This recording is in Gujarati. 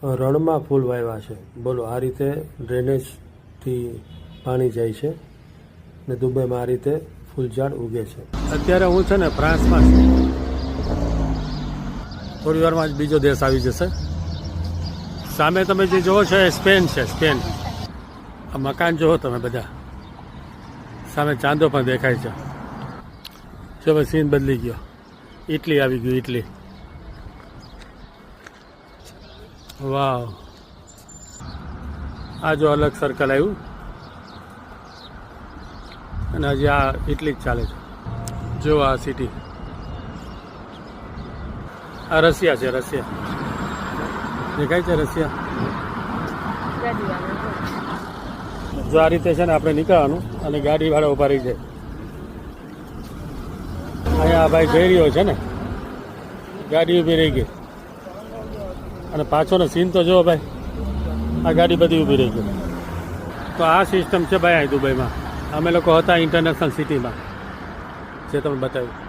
રણમાં ફૂલ વાવ્યા છે. બોલો, આ રીતે ડ્રેનેજથી પાણી જાય છે ને દુબઈમાં આ રીતે ફૂલઝાડ ઉગે છે. અત્યારે હું છે ને ફ્રાન્સમાં છું. થોડી વારમાં જ બીજો દેશ આવી જશે. સામે તમે જે જોવો છો એ સ્પેન છે. સ્પેન. આ મકાન જોવો તમે બધા. સામે ચાંદો પણ દેખાય છે. હવે સીન બદલી ગયો. ઇટલી આવી ગયું. ઇટલી. વાવ. આ જો અલગ સર્કલ આવ્યું અને હજી આ ઇટલી જ ચાલે છે. જો આ સિટી. આ રશિયા છે. રશિયા દેખાય છે. રશિયા. જો આ રીતે છે ને આપણે નીકળવાનું અને ગાડી વાળા ઉભા રહી જાય. અહીંયા ભાઈ જઈ રહ્યો છે ને, ગાડી ઊભી રહી ગઈ અને પાછોનો સીન તો જુઓ ભાઈ. આ ગાડી બધી ઊભી રહી ગઈ. તો આ સિસ્ટમ છે ભાઈ અહીં દુબઈમાં. અમે લોકો હતા ઇન્ટરનેશનલ સિટીમાં, જે તમે બતાવ્યું.